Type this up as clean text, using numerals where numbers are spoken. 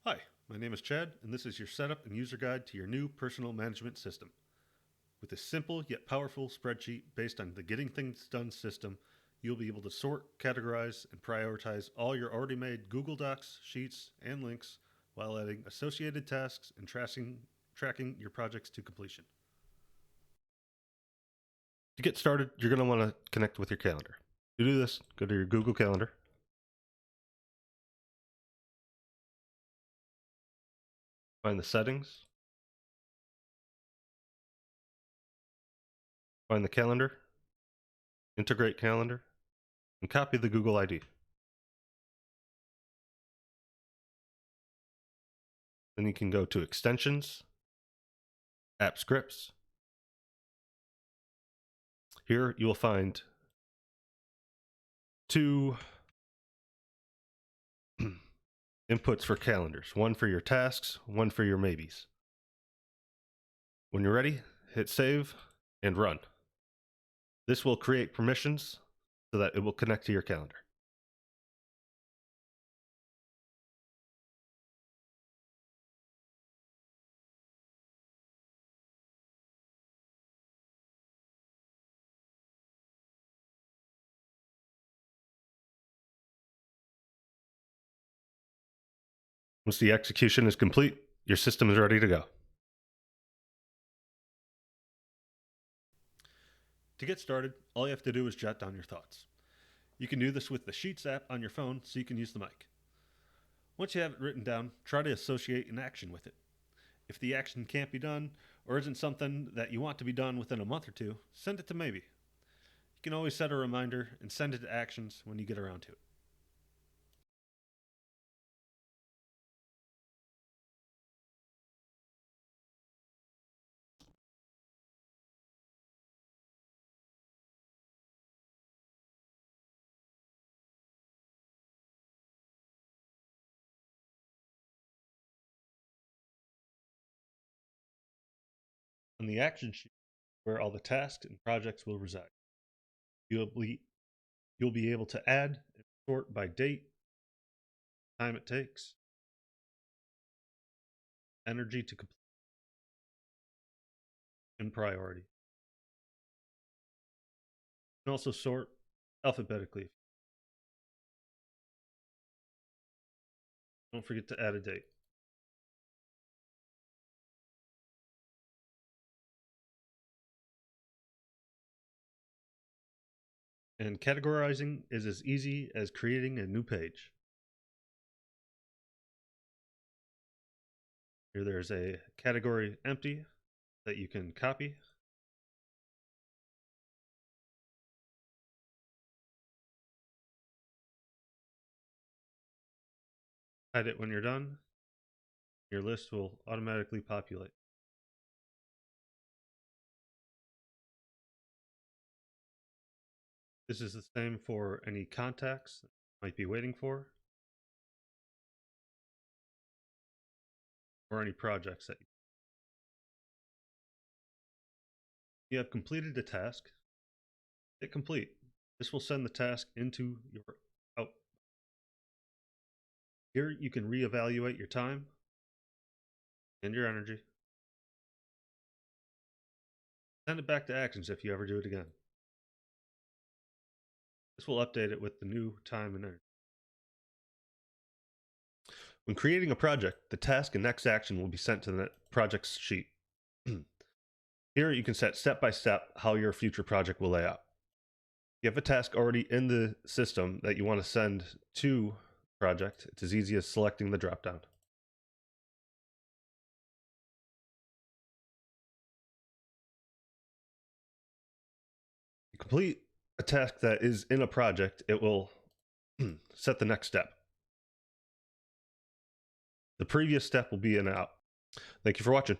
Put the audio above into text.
Hi, my name is Chad, and this is your setup and user guide to your new personal management system. With a simple yet powerful spreadsheet based on the Getting Things Done system, you'll be able to sort, categorize, and prioritize all your already made Google Docs, Sheets, and links while adding associated tasks and tracking your projects to completion. To get started, you're going to want to connect with your calendar. To do this, go to your Google Calendar. Find the settings. Find the calendar. Integrate calendar. And copy the Google ID. Then you can go to Extensions, App Scripts. Here you will find two inputs for calendars, one for your tasks, one for your maybes. When you're ready, hit save and run. This will create permissions so that it will connect to your calendar. Once the execution is complete, your system is ready to go. To get started, all you have to do is jot down your thoughts. You can do this with the Sheets app on your phone so you can use the mic. Once you have it written down, try to associate an action with it. If the action can't be done or isn't something that you want to be done within a month or two, send it to Maybe. You can always set a reminder and send it to Actions when you get around to it. On the action sheet, where all the tasks and projects will reside, you'll be able to add and sort by date, time it takes, energy to complete, and priority. You can also sort alphabetically. Don't forget to add a date. And categorizing is as easy as creating a new page. Here there's a category empty that you can copy. Hide it when you're done. Your list will automatically populate. This is the same for any contacts that you might be waiting for, or any projects that you have completed a task. Hit complete. This will send the task into your out. Here you can reevaluate your time and your energy. Send it back to Actions if you ever do it again. This will update it with the new time and energy. When creating a project, the task and next action will be sent to the projects sheet. Here you can set step by step how your future project will lay out. If you have a task already in the system that you want to send to project, it's as easy as selecting the dropdown. You complete a task that is in a project, it will set the next step. The previous step will be an out. Thank you for watching.